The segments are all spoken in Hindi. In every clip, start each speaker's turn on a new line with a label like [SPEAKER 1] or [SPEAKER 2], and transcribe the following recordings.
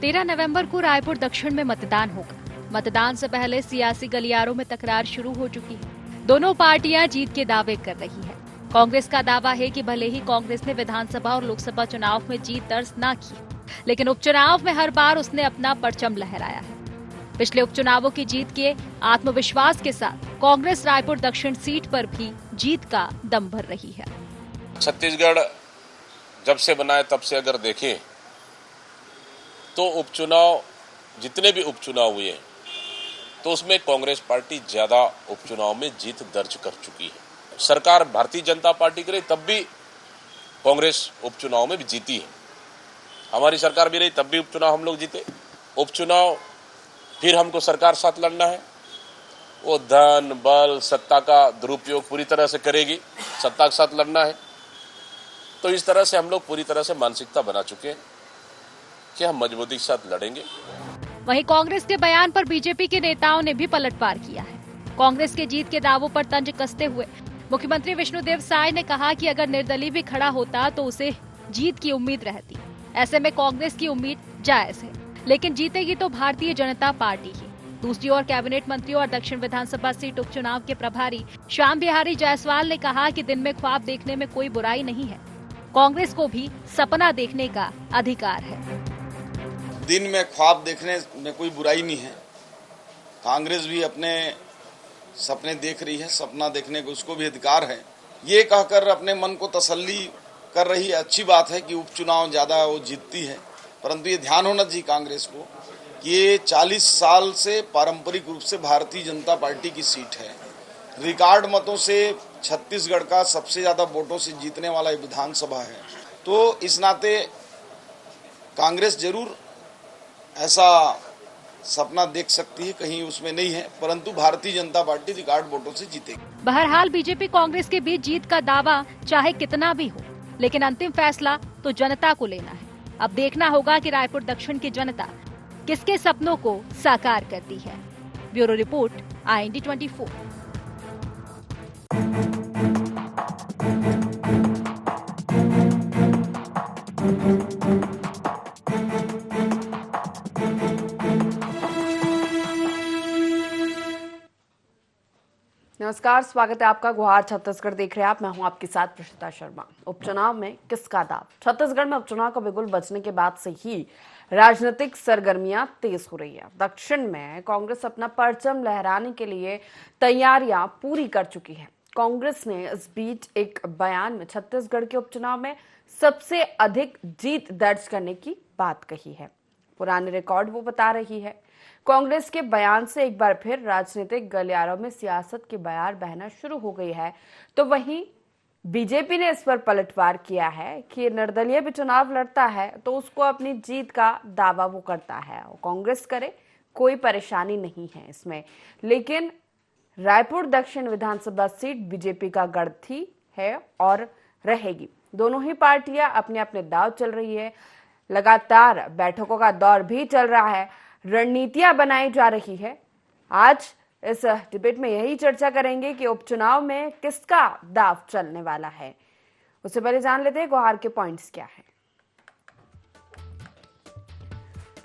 [SPEAKER 1] 13 नवंबर को रायपुर दक्षिण में मतदान होगा। मतदान से पहले सियासी गलियारों में तकरार शुरू हो चुकी है। दोनों पार्टियां जीत के दावे कर रही है। कांग्रेस का दावा है कि भले ही कांग्रेस ने विधानसभा और लोकसभा चुनाव में जीत दर्ज न की, लेकिन उपचुनाव में हर बार उसने अपना परचम लहराया है। पिछले उपचुनावों की जीत के आत्मविश्वास के साथ कांग्रेस रायपुर दक्षिण सीट पर भी जीत का दम भर रही है।
[SPEAKER 2] छत्तीसगढ़ जब से बना है तब से अगर देखें तो उपचुनाव, जितने भी उपचुनाव हुए हैं तो उसमें कांग्रेस पार्टी ज्यादा उपचुनाव में जीत दर्ज कर चुकी है। सरकार भारतीय जनता पार्टी की रही तब भी कांग्रेस उपचुनाव में भी जीती है। हमारी सरकार भी रही तब भी उपचुनाव हम लोग जीते। उपचुनाव फिर हमको सरकार साथ लड़ना है। वो धन बल सत्ता का दुरुपयोग पूरी तरह से करेगी, सत्ता के साथ लड़ना है। तो इस तरह से हम लोग पूरी तरह से मानसिकता बना चुके हैं कि हम मजबूती के साथ लड़ेंगे।
[SPEAKER 1] वहीं कांग्रेस के बयान पर बीजेपी के नेताओं ने भी पलटवार किया है। कांग्रेस के जीत के दावों पर तंज कसते हुए मुख्यमंत्री विष्णुदेव साय ने कहा कि अगर निर्दलीय भी खड़ा होता तो उसे जीत की उम्मीद रहती। ऐसे में कांग्रेस की उम्मीद जायज है, लेकिन जीतेगी तो भारतीय जनता पार्टी ही। दूसरी ओर कैबिनेट मंत्री और दक्षिण विधानसभा सीट उपचुनाव के प्रभारी श्याम बिहारी जायसवाल ने कहा कि दिन में ख्वाब देखने में कोई बुराई नहीं है। कांग्रेस को भी सपना देखने का अधिकार है।
[SPEAKER 3] दिन में ख्वाब देखने में कोई बुराई नहीं है। कांग्रेस भी अपने सपने देख रही है, सपना देखने को उसको भी अधिकार है। ये कहकर अपने मन को तसल्ली कर रही है, अच्छी बात है कि उपचुनाव ज्यादा वो जीतती है। परंतु ये ध्यान होना चाहिए कांग्रेस को कि ये 40 साल से पारंपरिक रूप से भारतीय जनता पार्टी की सीट है। रिकॉर्ड मतों से छत्तीसगढ़ का सबसे ज्यादा वोटों से जीतने वाला विधानसभा है। तो इस नाते कांग्रेस जरूर ऐसा सपना देख सकती है, कहीं उसमें नहीं है, परंतु भारतीय जनता पार्टी रिकॉर्ड वोटों से जीतेगी।
[SPEAKER 1] बहरहाल बीजेपी कांग्रेस के बीच जीत का दावा चाहे कितना भी हो, लेकिन अंतिम फैसला तो जनता को लेना है। अब देखना होगा कि रायपुर दक्षिण की जनता किसके सपनों को साकार करती है। Bureau report, IND 24।
[SPEAKER 4] नमस्कार, स्वागत है आपका। गुहार छत्तीसगढ़ देख रहे हैं आप। मैं हूं आपके साथ प्रशिता शर्मा। उपचुनाव में किसका दाव? छत्तीसगढ़ में उपचुनाव का बिगुल बजने के बाद से ही राजनीतिक सरगर्मियां तेज हो रही है। दक्षिण में कांग्रेस अपना परचम लहराने के लिए तैयारियां पूरी कर चुकी है। कांग्रेस ने इस बीच एक बयान में छत्तीसगढ़ के उपचुनाव में सबसे अधिक जीत दर्ज करने की बात कही है। पुराने रिकॉर्ड वो बता रही है। कांग्रेस के बयान से एक बार फिर राजनीतिक गलियारों में सियासत की बयार बहना शुरू हो गई है। तो वहीं बीजेपी ने इस पर पलटवार किया है कि निर्दलीय भी चुनाव लड़ता है तो उसको अपनी जीत का दावा वो करता है और कांग्रेस करे, कोई परेशानी नहीं है इसमें। लेकिन रायपुर दक्षिण विधानसभा सीट बीजेपी का गढ़ थी, है और रहेगी। दोनों ही पार्टियां अपने अपने दाव चल रही है। लगातार बैठकों का दौर भी चल रहा है, रणनीतियां बनाई जा रही है। आज इस डिबेट में यही चर्चा करेंगे कि उपचुनाव में किसका दाव चलने वाला है। उससे पहले जान लेते हैं गुहार के पॉइंट्स क्या है।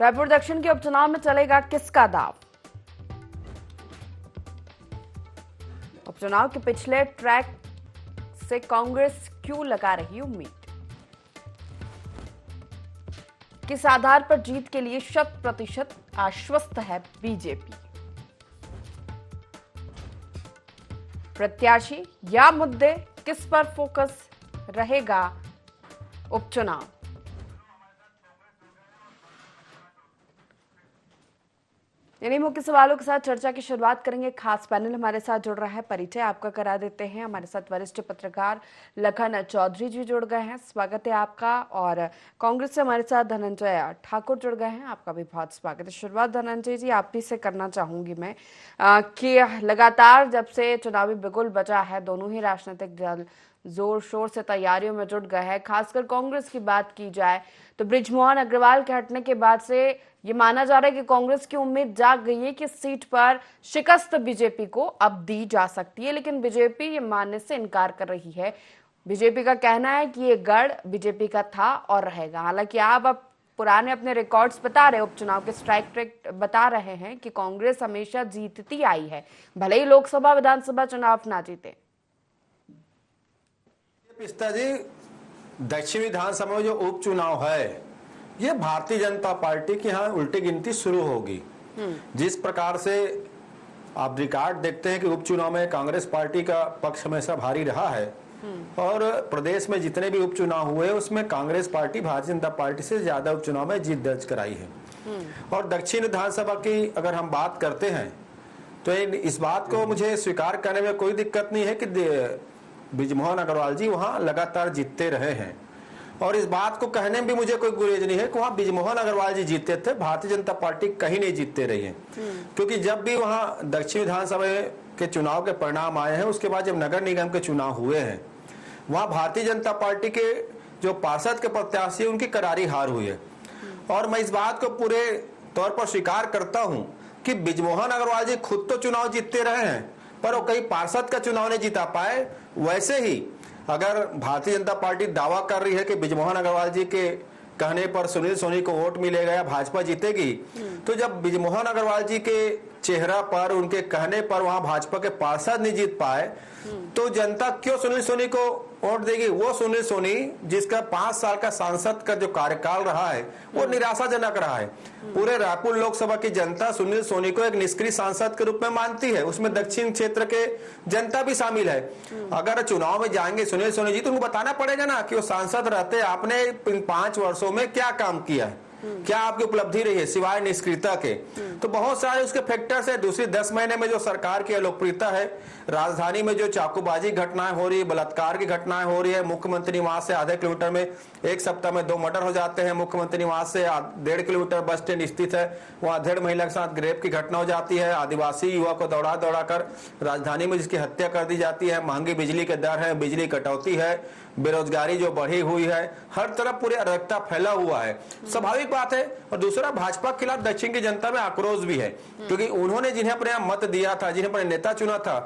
[SPEAKER 4] रायपुर दक्षिण के उपचुनाव में चलेगा किसका दाव? उपचुनाव के पिछले ट्रैक से कांग्रेस क्यों लगा रही उम्मीद? किस आधार पर जीत के लिए 100% आश्वस्त है बीजेपी? प्रत्याशी या मुद्दे, किस पर फोकस रहेगा उपचुनाव? इन्हीं मुख्य सवालों के साथ चर्चा की शुरुआत करेंगे। खास पैनल हमारे साथ जुड़ रहा है, परिचय आपका करा देते हैं। हमारे साथ वरिष्ठ पत्रकार लखन चौधरी जी जुड़ गए हैं, स्वागत है आपका। और कांग्रेस से हमारे साथ धनंजय ठाकुर जुड़ गए हैं, आपका भी बहुत स्वागत है। शुरुआत धनंजय जी आप ही से करना चाहूंगी मैं कि लगातार जब से चुनावी बिगुल बजा है, दोनों ही राजनीतिक दल जोर शोर से तैयारियों में जुट गए हैं। खासकर कांग्रेस की बात की जाए तो बृजमोहन अग्रवाल के हटने के बाद से ये माना जा रहा है कि कांग्रेस की उम्मीद जाग गई है कि सीट पर शिकस्त बीजेपी को अब दी जा सकती है, लेकिन बीजेपी ये मानने से इनकार कर रही है। बीजेपी का कहना है कि ये गढ़ बीजेपी का था और रहेगा। हालांकि आप अब पुराने अपने रिकॉर्ड्स बता रहे, उपचुनाव के स्ट्राइक रेट बता रहे हैं कि कांग्रेस हमेशा जीतती आई है, भले ही लोकसभा विधानसभा चुनाव ना जीते।
[SPEAKER 5] पिस्ता जी, दक्षिण विधानसभा में जो उपचुनाव है ये भारतीय जनता पार्टी की यहाँ उल्टी गिनती शुरू होगी। जिस प्रकार से आप रिकॉर्ड देखते हैं कि उपचुनाव में कांग्रेस पार्टी का पक्ष हमेशा भारी रहा है और प्रदेश में जितने भी उपचुनाव हुए उसमें कांग्रेस पार्टी भारतीय जनता पार्टी से ज्यादा उपचुनाव में जीत दर्ज कराई है। और दक्षिण विधानसभा की अगर हम बात करते हैं तो इस बात को मुझे स्वीकार करने में कोई दिक्कत नहीं है कि बृजमोहन अग्रवाल जी वहां लगातार जीतते रहे हैं और इस बात को कहने में भी मुझे कोई गुरेज नहीं है कि वहां बृजमोहन अग्रवाल जी जीतते थे, भारतीय जनता पार्टी कहीं नहीं जीतते रही है। क्योंकि जब भी वहां दक्षिण विधानसभा के चुनाव के परिणाम आए हैं उसके बाद जब नगर निगम के चुनाव हुए हैं वहां भारतीय जनता पार्टी के जो पार्षद के प्रत्याशी उनकी करारी हार हुई है। और मैं इस बात को पूरे तौर पर स्वीकार करता हूं कि बृजमोहन अग्रवाल जी खुद तो चुनाव जीतते रहे हैं पर वो कई पार्षद का चुनाव नहीं जीता पाए। वैसे ही अगर भारतीय जनता पार्टी दावा कर रही है कि बृजमोहन अग्रवाल जी के कहने पर सुनील सोनी को वोट मिलेगा या भाजपा जीतेगी, तो जब बृजमोहन अग्रवाल जी के चेहरा पर उनके कहने पर वहां भाजपा के पार्षद नहीं जीत पाए तो जनता क्यों सुनील सोनी को वोट देगी? वो सुनील सोनी जिसका 5 साल का सांसद का जो कार्यकाल रहा है वो निराशाजनक रहा है। पूरे रायपुर लोकसभा की जनता सुनील सोनी को एक निष्क्रिय सांसद के रूप में मानती है, उसमें दक्षिण क्षेत्र के जनता भी शामिल है। अगर चुनाव में जाएंगे सुनील सोनी जी तो उनको बताना पड़ेगा ना कि वो सांसद रहते आपने इन 5 वर्षों में क्या काम किया है, क्या आपकी उपलब्धि रही है सिवाय निष्क्रियता के। तो बहुत सारे उसके फैक्टर्स है। दूसरी 10 महीने में जो सरकार की अलोकप्रियता है, राजधानी में जो चाकूबाजी घटनाएं हो रही है, बलात्कार की घटनाएं हो रही है, मुख्यमंत्री निवास से आधे किलोमीटर में एक सप्ताह में 2 मर्डर हो जाते हैं, मुख्यमंत्री निवास से 1.5 किलोमीटर बस स्टैंड स्थित है, वहां 1.5 महिला के साथ रेप की घटना हो जाती है, आदिवासी युवा को दौड़ा दौड़ा कर राजधानी में जिसकी हत्या कर दी जाती है, महंगी बिजली के दर है, बिजली कटौती है, बेरोजगारी जो बढ़ी हुई है, हर तरफ पूरी अराजकता फैला हुआ है। स्वाभाविक बात है। और दूसरा भाजपा के खिलाफ दक्षिण की जनता में आक्रोश भी है क्योंकि उन्होंने जिन्हें अपने यहाँ मत दिया था, जिन्हें अपने नेता चुना था,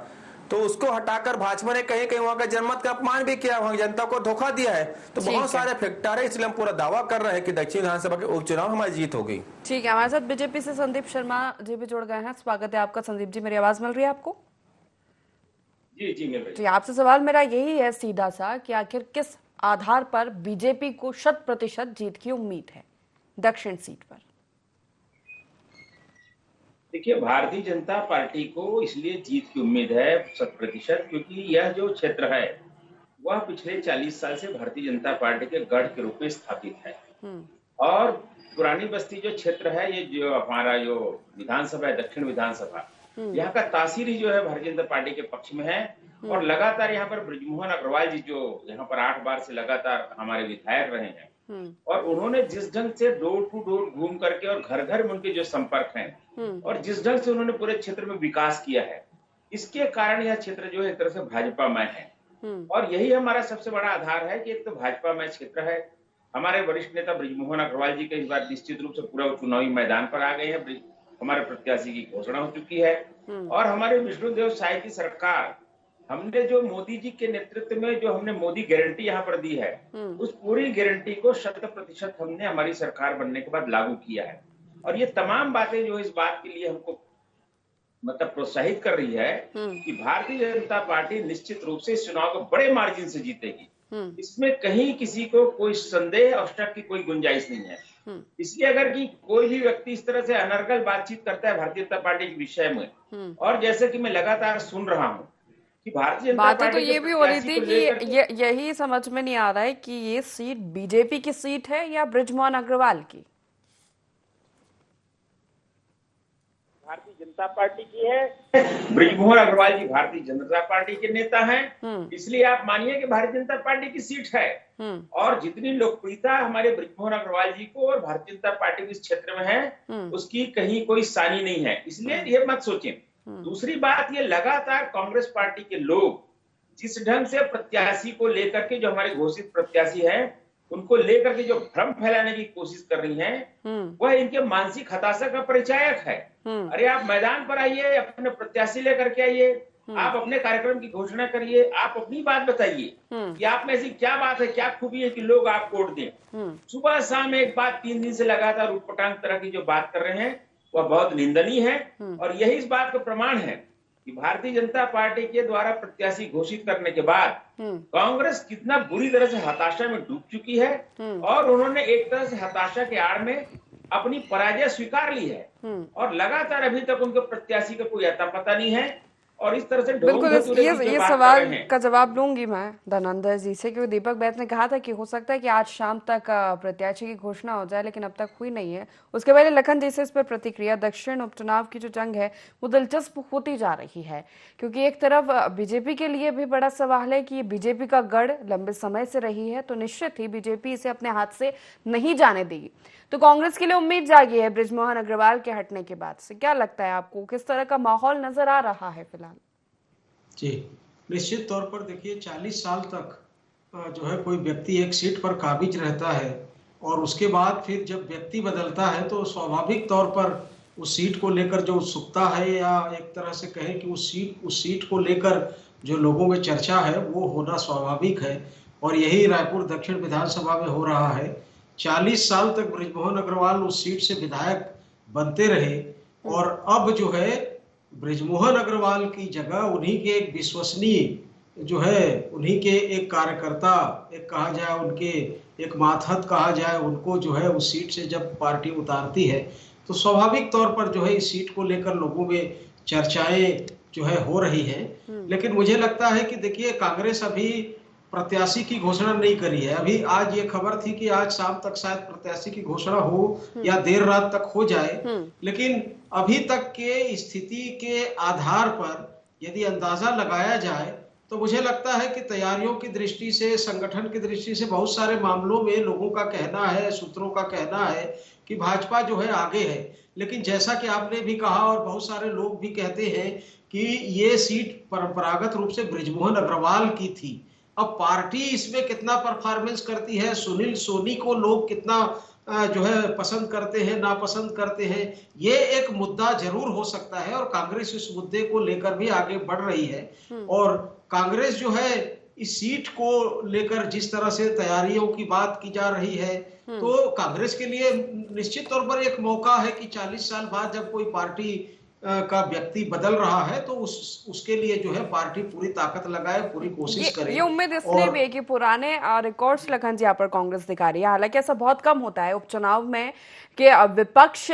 [SPEAKER 5] तो उसको हटाकर भाजपा ने कहीं कहीं वहां का जनमत का अपमान भी किया, वहां जनता को धोखा दिया है। तो बहुत सारे फैक्टर है, इसलिए हम पूरा दावा कर रहे हैं कि दक्षिण विधानसभा के उपचुनाव हमारी जीत होगी।
[SPEAKER 4] ठीक है, हमारे साथ बीजेपी से संदीप शर्मा जी भी जुड़ गए हैं। स्वागत है आपका संदीप जी, मेरी आवाज मिल रही है आपको?
[SPEAKER 6] जी मिल रही है।
[SPEAKER 4] जी, आपसे सवाल मेरा यही है सीधा सा कि आखिर किस आधार पर बीजेपी को 100% जीत की उम्मीद है दक्षिण सीट पर?
[SPEAKER 6] देखिए, भारतीय जनता पार्टी को इसलिए जीत की उम्मीद है 100% क्योंकि यह जो क्षेत्र है वह पिछले 40 साल से भारतीय जनता पार्टी के गढ़ के रूप में स्थापित है। और पुरानी बस्ती जो क्षेत्र है, ये जो हमारा जो विधानसभा है, दक्षिण विधानसभा, यहाँ का तासीर ही जो है भारतीय जनता पार्टी के पक्ष में है। और लगातार यहाँ पर बृजमोहन अग्रवाल जी जो यहाँ पर 8 बार से लगातार हमारे विधायक रहे हैं और उन्होंने जिस ढंग से डोर टू डोर घूम करके और घर घर में उनके जो संपर्क हैं और जिस ढंग से उन्होंने पूरे क्षेत्र में विकास किया है, इसके कारण यह क्षेत्र जो है एक तरह से भाजपामय है। और यही हमारा सबसे बड़ा आधार है कि एक तो भाजपामय क्षेत्र है। हमारे वरिष्ठ नेता बृजमोहन अग्रवाल जी के इस बार निश्चित रूप से पूरा चुनावी मैदान पर आ गए हैं, हमारे प्रत्याशी की घोषणा हो चुकी है। और हमारे विष्णुदेव साय की सरकार, हमने जो मोदी जी के नेतृत्व में जो हमने मोदी गारंटी यहाँ पर दी है, उस पूरी गारंटी को 100% हमने हमारी सरकार बनने के बाद लागू किया है। और ये तमाम बातें जो इस बात के लिए हमको मतलब प्रोत्साहित कर रही है कि भारतीय जनता पार्टी निश्चित रूप से इस चुनाव को बड़े मार्जिन से जीतेगी। इसमें कहीं किसी को कोई संदेह और शक की कोई गुंजाइश नहीं है। इसलिए अगर कि कोई भी व्यक्ति इस तरह से अनर्गल बातचीत करता है भारतीय जनता पार्टी के विषय में, और जैसे कि मैं लगातार सुन रहा हूँ कि भारतीय जनता
[SPEAKER 4] बातें
[SPEAKER 6] पार्टी
[SPEAKER 4] तो ये भी हो रही थी कि यही समझ में नहीं आ रहा है कि ये सीट बीजेपी की सीट है या बृजमोहन अग्रवाल की।
[SPEAKER 6] भारतीय जनता पार्टी की है। बृजमोहन अग्रवाल जी भारतीय जनता पार्टी के नेता हैं, इसलिए आप मानिए कि भारतीय जनता पार्टी की सीट है। और जितनी लोकप्रियता हमारे बृजमोहन अग्रवाल जी को और भारतीय जनता पार्टी के इस क्षेत्र में है, उसकी कहीं कोई सानी नहीं है, इसलिए ये मत सोचें। दूसरी बात, ये लगातार कांग्रेस पार्टी के लोग जिस ढंग से प्रत्याशी को लेकर के, जो हमारे घोषित प्रत्याशी हैं, उनको लेकर के जो भ्रम फैलाने की कोशिश कर रही हैं, वह इनके मानसिक हताशा का परिचायक है। अरे आप मैदान पर आइए, अपने प्रत्याशी लेकर के आइए, आप अपने कार्यक्रम की घोषणा करिए, आप अपनी बात बताइए कि आप में ऐसी क्या बात है, क्या खूबी है कि लोग आप वोट दें। सुबह शाम एक बात 3 दिन से लगातार उटपटांग तरह की जो बात कर रहे हैं वह बहुत निंदनीय है। और यही इस बात का प्रमाण है कि भारतीय जनता पार्टी के द्वारा प्रत्याशी घोषित करने के बाद कांग्रेस कितना बुरी तरह से हताशा में डूब चुकी है और उन्होंने एक तरह से हताशा के आड़ में अपनी पराजय स्वीकार ली है और लगातार अभी तक उनके प्रत्याशी का कोई अता पता नहीं है और इस तरह से
[SPEAKER 4] बिल्कुल ये
[SPEAKER 6] बात
[SPEAKER 4] सवाल
[SPEAKER 6] कर रहे हैं।
[SPEAKER 4] का जवाब लूंगी मैं धनंजय जी से, क्योंकि दीपक बैत ने कहा था कि हो सकता है कि आज शाम तक प्रत्याशी की घोषणा हो जाए, लेकिन अब तक हुई नहीं है। उसके पहले लखन जी से इस पर प्रतिक्रिया। दक्षिण उपचुनाव की जो जंग है वो दिलचस्प होती जा रही है, क्योंकि एक तरफ बीजेपी के लिए भी बड़ा सवाल है कि बीजेपी का गढ़ लंबे समय से रही है, तो निश्चित ही बीजेपी इसे अपने हाथ से नहीं जाने देगी। तो कांग्रेस के लिए उम्मीद जागी है बृजमोहन अग्रवाल के हटने के बाद से। क्या लगता है आपको, किस तरह का माहौल नजर आ रहा है फिलहाल?
[SPEAKER 7] जी, निश्चित तौर पर देखिए 40 साल तक जो है कोई व्यक्ति एक सीट पर काबिज रहता है और उसके बाद फिर जब व्यक्ति बदलता है तो स्वाभाविक तौर पर उस सीट को लेकर जो उत्सुकता है या एक तरह से कहें कि उस सीट को लेकर जो लोगों में चर्चा है वो होना स्वाभाविक है और यही रायपुर दक्षिण विधानसभा में हो रहा है। 40 साल तक बृजमोहन अग्रवाल उस सीट से विधायक बनते रहे और अब जो है बृजमोहन अग्रवाल की जगह उन्हीं के एक विश्वसनीय जो है उन्हीं के एक कार्यकर्ता, एक कहा जाए उनके एक मातहत कहा जाए, उनको जो है उस सीट से जब पार्टी उतारती है तो स्वाभाविक तौर पर जो है इस सीट को लेकर लोगों में चर्चाएं जो है हो रही हैं। लेकिन मुझे लगता है कि देखिए कांग्रेस अभी प्रत्याशी की घोषणा नहीं करी है। अभी आज ये खबर थी कि आज शाम तक शायद प्रत्याशी की घोषणा हो या देर रात तक हो जाए, लेकिन अभी तक के स्थिति के आधार पर यदि अंदाजा लगाया जाए तो मुझे लगता है कि तैयारियों की दृष्टि से, संगठन की दृष्टि से बहुत सारे मामलों में लोगों का कहना है, सूत्रों का कहना है कि भाजपा जो है आगे है। लेकिन जैसा कि आपने भी कहा और बहुत सारे लोग भी कहते हैं कि ये सीट परंपरागत रूप से बृजमोहन अग्रवाल की थी। अब पार्टी इसमें कितना परफॉर्मेंस करती है, सुनील सोनी को लोग कितना जो है पसंद करते हैं, नापसंद करते हैं, ये एक मुद्दा जरूर हो सकता है और कांग्रेस इस मुद्दे को लेकर भी आगे बढ़ रही है। और कांग्रेस जो है इस सीट को लेकर जिस तरह से तैयारियों की बात की जा रही है तो कांग्रेस के लिए निश्चित तौर पर एक मौका है कि 40 साल बाद जब कोई पार्टी का व्यक्ति बदल रहा है तो उसके लिए जो है पार्टी पूरी ताकत लगाए, पूरी कोशिश करे।
[SPEAKER 4] ये उम्मीद इसलिए भी है कि पुराने रिकॉर्ड्स लखन जी यहाँ पर कांग्रेस दिखा रही है। हालांकि ऐसा बहुत कम होता है उपचुनाव में कि विपक्ष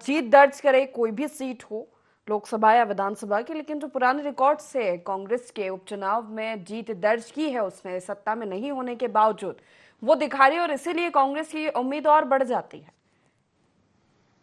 [SPEAKER 4] जीत दर्ज करे कोई भी सीट हो, लोकसभा या विधानसभा की, लेकिन जो पुराने रिकॉर्ड से कांग्रेस के उपचुनाव में जीत दर्ज की है उसने सत्ता में नहीं होने के बावजूद वो दिखा रही है और इसीलिए कांग्रेस की उम्मीद और बढ़ जाती है।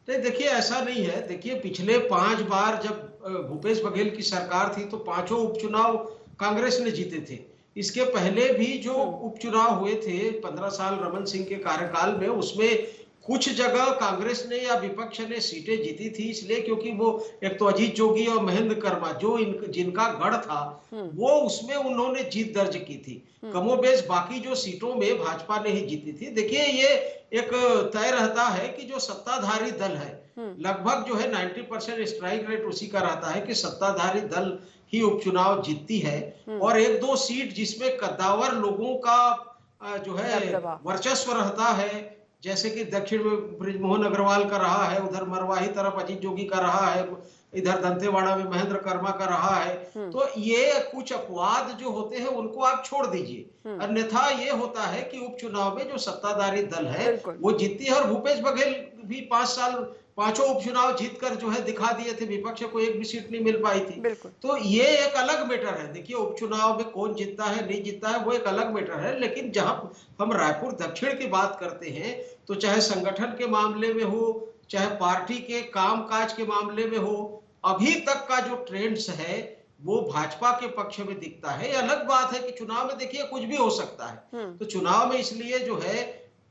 [SPEAKER 7] देखिए ऐसा नहीं है। देखिए पिछले 5 बार जब भूपेश बघेल की सरकार थी तो 5 उपचुनाव कांग्रेस ने जीते थे। इसके पहले भी जो उपचुनाव हुए थे 15 साल रमन सिंह के कार्यकाल में, उसमें कुछ जगह कांग्रेस ने या विपक्ष ने सीटें जीती थी, इसलिए क्योंकि वो एक तो अजीत जोगी और महेंद्र कर्मा जो जिनका गढ़ था वो उसमें उन्होंने जीत दर्ज की थी। कमोबेश बाकी जो सीटों में भाजपा ने ही जीती थी। देखिए ये एक तय रहता है कि जो सत्ताधारी दल है लगभग जो है 90% स्ट्राइक रेट उसी का रहता है कि सत्ताधारी दल ही उपचुनाव जीतती है और 1-2 सीट जिसमें कद्दावर लोगों का जो है वर्चस्व रहता है, जैसे कि दक्षिण में बृजमोहन अग्रवाल का रहा है, उधर मरवाही तरफ अजीत जोगी का रहा है, इधर दंतेवाड़ा में महेंद्र कर्मा का रहा है, तो ये कुछ अपवाद जो होते हैं उनको आप छोड़ दीजिए। अन्यथा ये होता है कि उपचुनाव में जो सत्ताधारी दल है वो जीतती है और भूपेश बघेल भी 5 साल 5 उपचुनाव जीतकर जो है दिखा दिए थे, विपक्ष को एक भी सीट नहीं मिल पाई थी। तो ये एक अलग मैटर है। देखिए उपचुनाव में कौन जीतता है नहीं जीतता है वो एक अलग मैटर है, लेकिन जहां हम रायपुर दक्षिण की बात करते हैं तो चाहे संगठन के मामले में हो, चाहे पार्टी के कामकाज के मामले में हो, अभी तक का जो ट्रेंड्स है वो भाजपा के पक्ष में दिखता है। अलग बात है कि चुनाव में देखिए कुछ भी हो सकता है, तो चुनाव में इसलिए जो है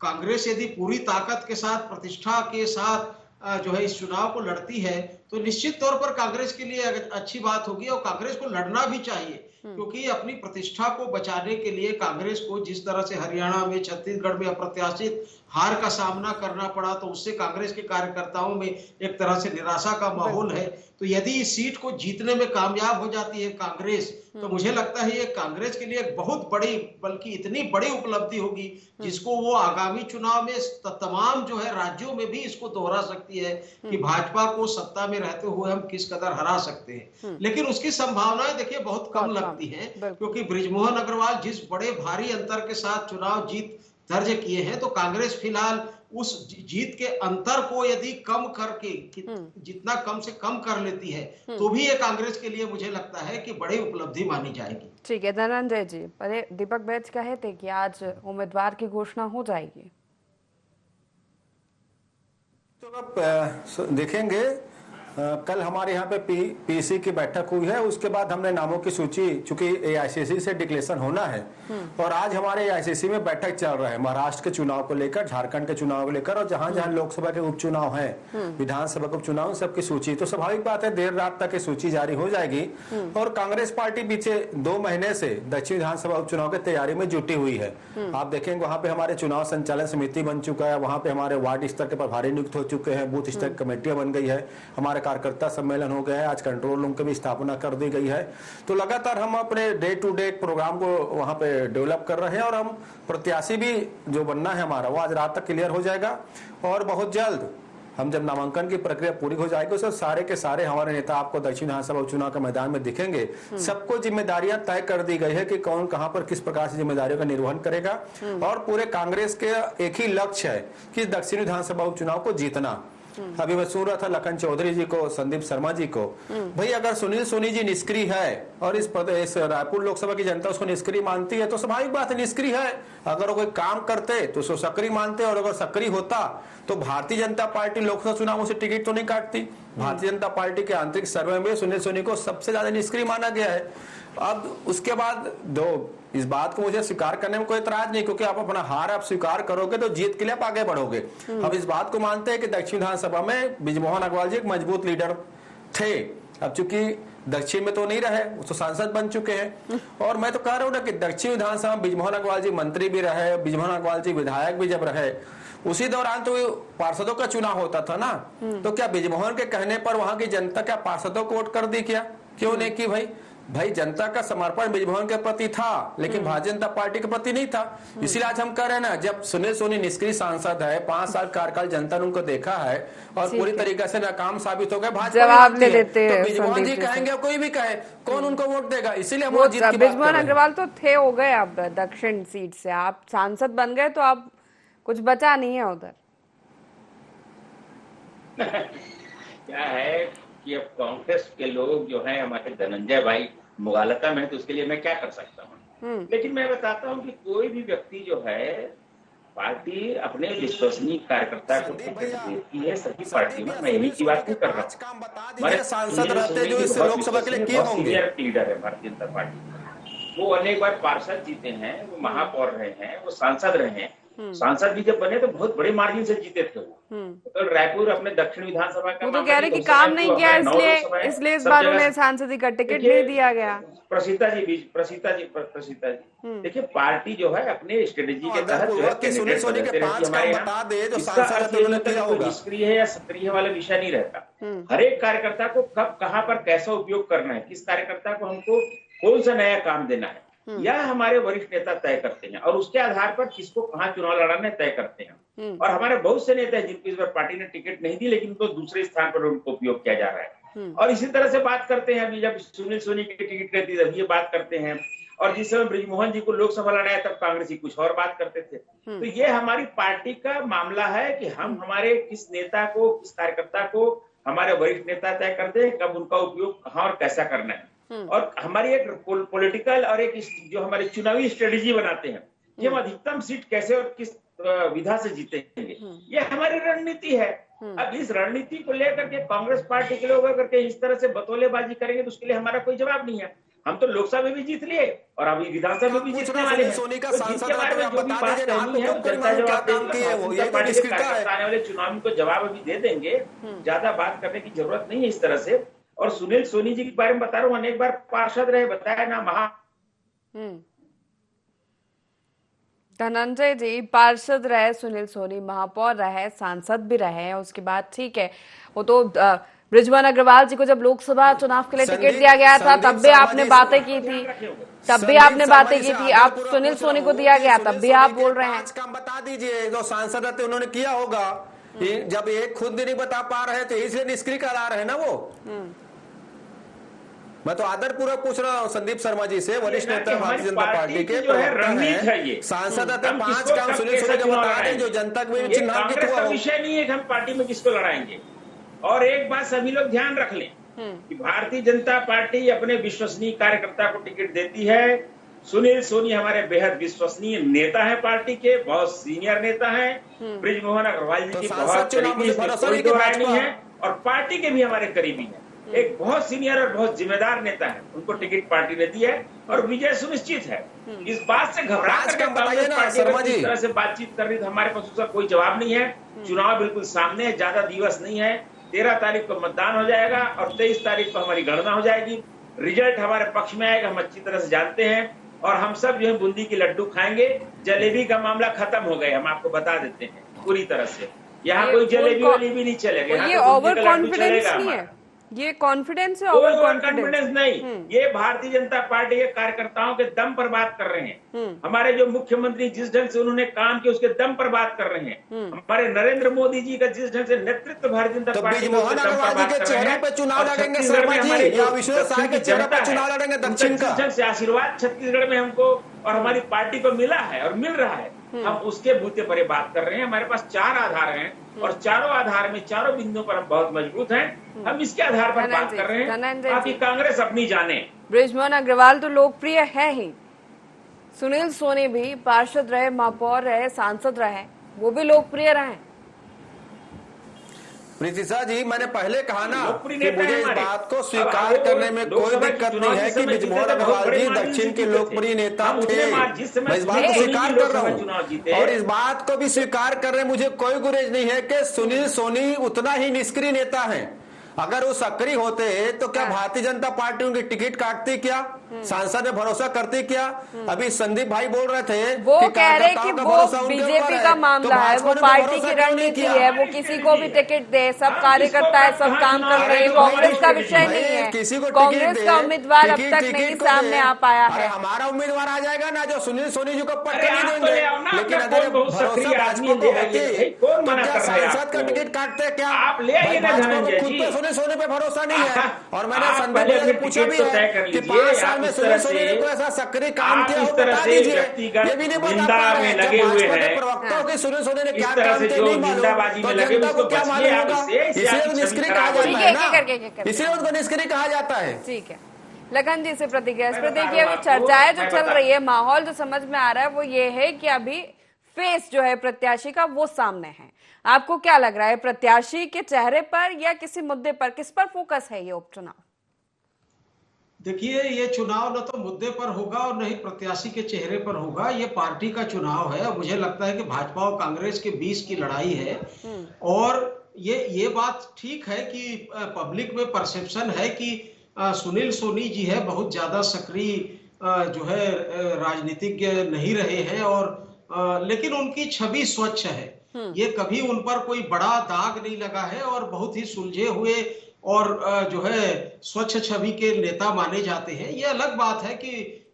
[SPEAKER 7] कांग्रेस यदि पूरी ताकत के साथ, प्रतिष्ठा के साथ जो है इस चुनाव को लड़ती है तो निश्चित तौर पर कांग्रेस के लिए अच्छी बात होगी और कांग्रेस को लड़ना भी चाहिए, क्योंकि अपनी प्रतिष्ठा को बचाने के लिए कांग्रेस को जिस तरह से हरियाणा में, छत्तीसगढ़ में अप्रत्याशित हार का सामना करना पड़ा, तो उससे कांग्रेस के कार्यकर्ताओं में एक तरह से निराशा का माहौल है। तो यदि इस सीट को जीतने में कामयाब हो जाती है कांग्रेस, तो मुझे लगता है ये कांग्रेस के लिए एक बहुत बड़ी, बल्कि इतनी बड़ी उपलब्धि होगी जिसको वो आगामी चुनाव में तमाम जो है राज्यों में भी इसको दोहरा सकती है कि भाजपा को सत्ता में रहते हुए हम किस कदर हरा सकते हैं। लेकिन उसकी संभावनाएं देखिए बहुत कम लगती हैं, क्योंकि बृजमोहन अग्रवाल जिस बड़े भारी अंतर के साथ चुनाव जीत दर्ज किए हैं, तो कांग्रेस फिलहाल उस जीत के अंतर को यदि कम करके जितना कम से कम कर लेती है, तो भी ये कांग्रेस के लिए मुझे लगता है कि बड़ी उपलब्धि मानी जाएगी।
[SPEAKER 4] ठीक है धनंजय जी, पहले दीपक बैच कहे थे कि आज उम्मीदवार की घोषणा हो जाएगी,
[SPEAKER 5] तो अब देखेंगे कल हमारे यहाँ पे पीसी की बैठक हुई है, उसके बाद हमने नामों की सूची, चूंकि एआईसीसी से डिक्लेरेशन होना है और आज हमारे एआईसीसी में बैठक चल रहा है महाराष्ट्र के चुनाव को लेकर, झारखंड के चुनाव को लेकर और जहां जहां लोकसभा के उपचुनाव हैं, विधानसभा के उपचुनाव, सबकी सूची। तो स्वाभाविक बात है देर रात तक ये सूची जारी हो जाएगी और कांग्रेस पार्टी पीछे 2 महीने से दक्षिण विधानसभा उपचुनाव की तैयारी में जुटी हुई है। आप देखेंगे वहां पे हमारे चुनाव संचालन समिति बन चुका है, वहां पे हमारे वार्ड स्तर के प्रभारी नियुक्त हो चुके हैं, बूथ स्तर कमेटियां बन गई है, हमारे कार्यकर्ता सम्मेलन हो गया है, आज कंट्रोल रूम की भी स्थापना कर दी गई है। तो लगातार हम अपने डे टू डे प्रोग्राम को वहां पे डेवलप कर रहे हैं और हम प्रत्याशी भी जो बनना है हमारा वो आज रात तक क्लियर हो जाएगा और बहुत जल्द हम जब नामांकन की प्रक्रिया पूरी हो जाएगी उससे सारे के सारे हमारे नेता आपको दक्षिण विधानसभा उपचुनाव के मैदान में दिखेंगे। सबको जिम्मेदारियां तय कर दी गई है कि कौन कहां पर किस प्रकार से जिम्मेदारियों का निर्वहन करेगा और पूरे कांग्रेस के एक ही लक्ष्य है कि दक्षिण विधानसभा उपचुनाव को जीतना। अभी मैं सुन रहा था लखन चौधरी जी को, संदीप शर्मा जी को, भाई अगर सुनील सोनी जी निष्क्रिय है और इस रायपुर लोकसभा की जनता उसको निष्क्रिय मानती है तो स्वाभाविक बात है निष्क्रिय है। अगर वो कोई काम करते तो उसको सक्रिय मानते और अगर सक्रिय होता तो भारतीय जनता पार्टी लोकसभा चुनावों से टिकट तो नहीं काटती। भारतीय जनता पार्टी के आंतरिक सर्वे में सुनील सोनी को सबसे ज्यादा निष्क्रिय माना गया है। अब उसके बाद इस बात को मुझे स्वीकार करने में कोई एतराज नहीं, क्योंकि आप अपना हार आप स्वीकार करोगे तो जीत के लिए आप आगे बढ़ोगे। हम इस बात को मानते हैं कि दक्षिण विधानसभा में बृजमोहन अग्रवाल जी एक मजबूत लीडर थे। अब चूंकि दक्षिण में तो नहीं रहे, तो सांसद बन चुके हैं और मैं तो कह रहा हूँ ना कि दक्षिण विधानसभा में बृजमोहन अग्रवाल जी मंत्री भी रहे, बृजमोहन अग्रवाल जी विधायक भी जब रहे, उसी दौरान तो पार्षदों का चुनाव होता था ना, तो क्या बृजमोहन के कहने पर वहां की जनता क्या पार्षदों को वोट कर दी? क्या क्यों नहीं की? भाई जनता का समर्पण बृजमोहन के प्रति था, लेकिन भारतीय जनता पार्टी के प्रति नहीं था। इसीलिए आज हम कह रहे हैं ना, जब सुनील सोनी निष्क्रिय सांसद है, 5 साल कार्यकाल जनता ने उनको देखा है और पूरी तरीके से नाकाम साबित हो गए, भाजपा तो बृजमोहन जी कहेंगे, कोई भी कहे, कौन उनको वोट देगा? इसीलिए
[SPEAKER 4] बृजमोहन अग्रवाल तो थे हो गए, अब दक्षिण सीट से आप सांसद बन गए तो अब कुछ बचा नहीं है उधर।
[SPEAKER 6] क्या है कि अब कांग्रेस के लोग जो हैं, हमारे धनंजय भाई मुगालता में है, तो उसके लिए मैं क्या कर सकता हूँ। लेकिन मैं बताता हूँ कि कोई भी व्यक्ति जो है, पार्टी अपने विश्वसनीय कार्यकर्ता को टिकट देती है सभी पार्टी में। मैं यही की बात नहीं कर रहा हूँ। हमारे सांसद रहते जो इस लोकसभा के लिए किए होंगे, सीनियर लीडर है भारतीय जनता पार्टी, वो अनेक बार पार्षद जीते हैं, वो महापौर रहे हैं, वो सांसद रहे हैं। सांसद भी जब बने तो बहुत बड़े मार्जिन से जीते थे वो। तो रायपुर अपने दक्षिण विधानसभा का,
[SPEAKER 4] वो तो कह रहे कि काम नहीं किया, इसलिए इस बार उन्हें सांसद का टिकट नहीं दिया गया।
[SPEAKER 6] प्रसीता जी देखिए, पार्टी जो है अपने स्ट्रेटेजी के तहत जो है निष्क्रिय है या सक्रिय वाला विषय नहीं रहता। हर एक कार्यकर्ता को कब कहाँ पर कैसा उपयोग करना है, किस कार्यकर्ता को हमको कौन सा नया काम देना है, यह हमारे वरिष्ठ नेता तय करते हैं और उसके आधार पर किसको कहाँ चुनाव लड़ाना तय करते हैं। और हमारे बहुत से नेता हैं जिनको इस बार पार्टी ने टिकट नहीं दी, लेकिन तो दूसरे स्थान पर उनको उपयोग किया जा रहा है। और इसी तरह से बात करते हैं, अभी जब सुनील सोनी की टिकट रहती है तब ये बात करते हैं, और जिस समय बृजमोहन जी को लोकसभा लड़ाया तब कांग्रेसी कुछ और बात करते थे। तो ये हमारी पार्टी का मामला है कि हम हमारे किस नेता को, किस कार्यकर्ता को हमारे वरिष्ठ नेता तय करते हैं कब उनका उपयोग कहाँ और कैसा करना है। और हमारी एक पॉलिटिकल और एक जो हमारी चुनावी स्ट्रेटेजी बनाते हैं कि हम अधिकतम सीट कैसे और किस विधा से जीतेंगे, ये हमारी रणनीति है। अब इस रणनीति को लेकर के कांग्रेस पार्टी के लोग अगर इस तरह से बतौलेबाजी करेंगे तो उसके लिए हमारा कोई जवाब नहीं है। हम तो लोकसभा में भी जीत लिए और अभी विधानसभा में भी जीतने वाले हैं।
[SPEAKER 5] सोनी का
[SPEAKER 6] तो जीत के बारे में जो भी बात कहनी है जनता जवाब देगी। आने वाले चुनाव में को जवाब अभी दे देंगे, ज्यादा बात करने की जरूरत नहीं है इस तरह से। और सुनील सोनी जी के बारे में बता रहा हूँ, अनेक बार पार्षद रहे, बताया ना,
[SPEAKER 4] धनंजय जी पार्षद रहे, सुनील सोनी महापौर रहे, सांसद भी रहे, उसके बाद ठीक है वो तो बृजमोहन अग्रवाल जी को जब लोकसभा चुनाव के लिए टिकट दिया गया था तब भी आपने बातें की थी, आप सुनील सोनी को दिया गया तब भी आप बोल रहे हैं।
[SPEAKER 5] काम बता दीजिए जो सांसद थे उन्होंने किया होगा, जब ये खुद नहीं बता पा रहे तो इसलिए निष्क्रिय करा रहे हैं ना वो। मैं तो आदर पूर्वक पूछ रहा हूँ संदीप शर्मा जी से, वरिष्ठ नेता भारतीय जनता पार्टी के सांसद थे, 5 काम सुनील सोनी को बता दें जो जनता में चिन्हांकित हुआ हो।
[SPEAKER 6] विषय नहीं है कि हम पार्टी में किसको लड़ाएंगे। और एक बात सभी लोग ध्यान रख लें कि भारतीय जनता पार्टी अपने विश्वसनीय कार्यकर्ता को टिकट देती है। सुनील सोनी हमारे बेहद विश्वसनीय नेता है, पार्टी के बहुत सीनियर नेता है, बृजमोहन अग्रवाल जी की बहुत करीबी, कोई दो राय नहीं है, और पार्टी के भी हमारे करीबी है। एक बहुत सीनियर और बहुत जिम्मेदार नेता है, उनको टिकट पार्टी ने दी है और विजय सुनिश्चित है। इस बात से घबरा कर कांग्रेस पार्टी इस तरह से बातचीत कर रही है, हमारे पास उसका कोई जवाब नहीं है। चुनाव बिल्कुल सामने है, ज्यादा दिवस नहीं है, 13 तारीख को मतदान हो जाएगा और 23 तारीख को हमारी गणना हो जाएगी। रिजल्ट हमारे पक्ष में आएगा, हम अच्छी तरह से जानते हैं, और हम सब जो है बूंदी की लड्डू खाएंगे। जलेबी का मामला खत्म हो गया, हम आपको बता देते हैं पूरी तरह से। यहाँ कोई जलेबी वाली भी नहीं चलेगा,
[SPEAKER 4] ये ओवर कॉन्फिडेंस नहीं है, ये कॉन्फिडेंस है, ओवर
[SPEAKER 6] कॉन्फिडेंस नहीं। ये भारतीय जनता पार्टी के कार्यकर्ताओं के दम पर बात कर रहे हैं। हमारे जो मुख्यमंत्री जिस ढंग से उन्होंने काम किया उसके दम पर बात कर रहे हैं। हमारे नरेंद्र मोदी जी का जिस ढंग से नेतृत्व भारतीय जनता पार्टी
[SPEAKER 5] के चेहरे पर चुनाव लड़ेंगे शर्मा जी, या विश्व साय के चेहरे पर चुनाव लड़ेंगे दक्षिण का,
[SPEAKER 6] जिस ढंग से आशीर्वाद छत्तीसगढ़ में हमको और हमारी पार्टी को मिला है और मिल रहा है, हम उसके बूते पर बात कर रहे हैं। हमारे पास 4 आधार हैं और चारों आधार में, चारों बिंदुओं पर हम बहुत मजबूत हैं। हम इसके आधार पर बात कर रहे हैं, ताकि कांग्रेस अपनी जाने।
[SPEAKER 4] बृजमोहन अग्रवाल तो लोकप्रिय है ही, सुनील सोनी भी पार्षद रहे, महापौर रहे, सांसद रहे, वो भी लोकप्रिय रहे।
[SPEAKER 5] प्रीतिशा जी, मैंने पहले कहा ना कि मुझे इस बात को स्वीकार करने में कोई दिक्कत नहीं है कि बृजमोहन अग्रवाल जी दक्षिण के लोकप्रिय नेता थे। मैं इस बात को स्वीकार कर रहा हूँ, और इस बात को भी स्वीकार करने मुझे कोई गुरेज नहीं है कि सुनील सोनी उतना ही निष्क्रिय नेता है। अगर वो सक्रिय होते तो क्या भारतीय जनता पार्टी उनकी टिकट काटती, क्या सांसद में भरोसा करती क्या? अभी संदीप भाई बोल रहे थे
[SPEAKER 4] वो कह रहे कि वो बीजेपी का मामला है, वो पार्टी की रणनीति है, वो किसी को भी टिकट दे, सब कार्यकर्ता है, सब काम कर रहे हैं, कांग्रेस का विषय नहीं है। कांग्रेस का उम्मीदवार अब तक नहीं सामने आ पाया है।
[SPEAKER 5] हमारा उम्मीदवार आ जाएगा ना, जो सुनील सोनी जी को पक्का नहीं देंगे, लेकिन अगर भरोसा भाजपा को होती तो क्या सांसद का टिकट काटते? क्या भाजपा को खुद पे सोने पे भरोसा नहीं है? और मैंने संदीप से पूछा भी है कि 5 साल में सुनील सोनी ने कोई ऐसा सक्रिय काम किया हो, बता दीजिए। ये भी नहीं बता पा रहे हैं। भाजपा के प्रवक्ताओं के सुनील सोनी ने क्या काम किया नहीं मालूम, तो जनता को क्या मालूम होगा? इसलिए निष्क्रिय कहा जाता है ना, इसलिए उनको निष्क्रिय कहा जाता है।
[SPEAKER 4] ठीक है, लखन जी से प्रतिक्रिया। इस पर देखिए अभी चर्चाएं जो चल रही है, माहौल जो समझ में आ रहा है वो ये है कि अभी फेस जो है प्रत्याशी का वो सामने है। आपको क्या लग रहा है, प्रत्याशी के चेहरे पर या किसी मुद्दे पर, किस पर फोकस है ये उपचुनाव?
[SPEAKER 7] देखिए, ये चुनाव न तो मुद्दे पर होगा और न ही प्रत्याशी के चेहरे पर होगा। ये पार्टी का चुनाव है। मुझे लगता है कि भाजपा और कांग्रेस के बीच की लड़ाई है। और ये बात ठीक है कि पब्लिक में परसेप्शन है कि सुनील सोनी जी है बहुत ज्यादा सक्रिय जो है राजनीतिज्ञ नहीं रहे हैं, और लेकिन उनकी छवि स्वच्छ है। ये कभी उन पर कोई बड़ा दाग नहीं लगा है और बहुत ही सुलझे हुए और जो है स्वच्छ छवि के नेता माने जाते हैं। ये अलग बात है कि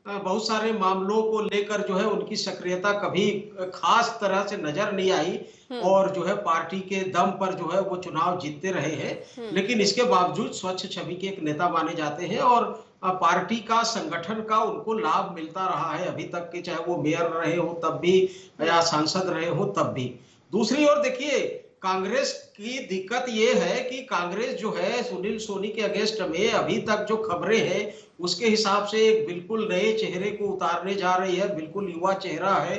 [SPEAKER 7] बहुत सारे मामलों को लेकर जो है उनकी सक्रियता कभी खास तरह से नजर नहीं आई, और जो है पार्टी के दम पर जो है वो चुनाव जीतते रहे हैं। लेकिन इसके बावजूद स्वच्छ छवि के एक नेता माने जाते हैं, और पार्टी का, संगठन का उनको लाभ मिलता रहा है अभी तक के, चाहे वो मेयर रहे हो तब भी या सांसद रहे हो तब भी। दूसरी ओर देखिए, कांग्रेस की दिक्कत ये है कि कांग्रेस जो है सुनील सोनी के अगेंस्ट में अभी तक जो खबरें हैं उसके हिसाब से एक बिल्कुल नए चेहरे को उतारने जा रही है, बिल्कुल युवा चेहरा है।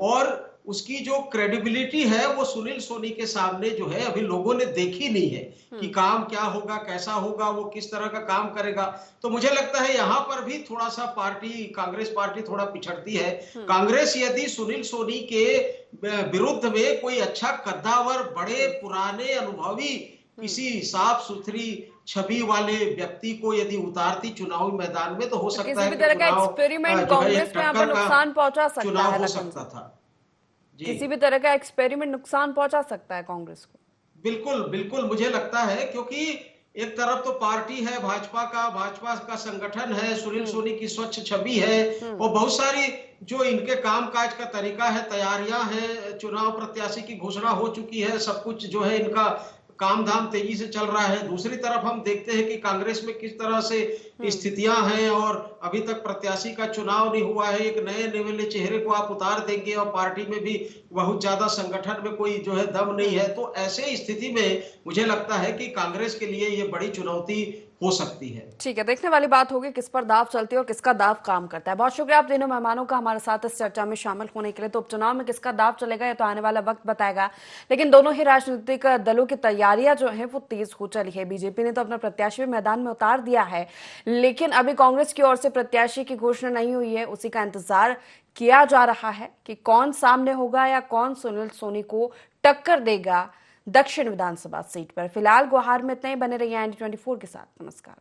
[SPEAKER 7] और उसकी जो क्रेडिबिलिटी है वो सुनील सोनी के सामने जो है अभी लोगों ने देखी नहीं है कि काम क्या होगा, कैसा होगा, वो किस तरह का काम करेगा। तो मुझे लगता है यहाँ पर भी थोड़ा सा कांग्रेस पार्टी थोड़ा पिछड़ती है। कांग्रेस यदि सुनील सोनी के विरुद्ध में कोई अच्छा कद्दावर, बड़े पुराने अनुभवी, किसी साफ सुथरी छवि वाले व्यक्ति को यदि उतारती चुनावी मैदान में, तो हो सकता है
[SPEAKER 4] किसी भी तरह का एक्सपेरिमेंट कांग्रेस में यहाँ पर नुकसान पहुंचा सकता है।
[SPEAKER 7] चुनाव हो सकता था।
[SPEAKER 4] किसी भी तरह का एक्सपेरिमेंट नुकसान पहुंचा सकता है कांग्रेस को।
[SPEAKER 7] बिल्कुल बिल्कुल, मुझे लगता है, क्योंकि एक तरफ तो पार्टी है भाजपा का संगठन है, सुनील सोनी की स्वच्छ छवि है, और बहुत सारी जो इनके कामकाज का तरीका है, तैयारियां हैं, चुनाव प्रत्याशी की घोषणा हो चुकी है, सब कुछ जो है इनका काम धाम तेजी से चल रहा है। दूसरी तरफ हम देखते हैं कि कांग्रेस में किस तरह से स्थितियां हैं, और अभी तक प्रत्याशी का चुनाव नहीं हुआ है। एक नए निवेले चेहरे को आप उतार देंगे और पार्टी में भी बहुत ज्यादा संगठन में कोई जो है दम नहीं है, तो ऐसे स्थिति में मुझे लगता है कि कांग्रेस के लिए ये बड़ी चुनौती हो सकती है।
[SPEAKER 4] ठीक है, देखने वाली बात होगी किस पर दाव चलती है और किसका दाव काम करता है। बहुत शुक्रिया आप तीनों मेहमानों का हमारे साथ इस चर्चा में शामिल होने के लिए। तो उपचुनाव में किसका दाव चलेगा ये तो आने वाला वक्त बताएगा, लेकिन दोनों ही राजनीतिक दलों की तैयारियां जो है वो तेज हो चली है। बीजेपी ने तो अपना प्रत्याशी भी मैदान में उतार दिया है, लेकिन अभी कांग्रेस की ओर से प्रत्याशी की घोषणा नहीं हुई है। उसी का इंतजार किया जा रहा है कि कौन सामने होगा या कौन सुनील सोनी को टक्कर देगा दक्षिण विधानसभा सीट पर। फिलहाल गुहार में इतने ही, बने रहिए ND24 के साथ। नमस्कार।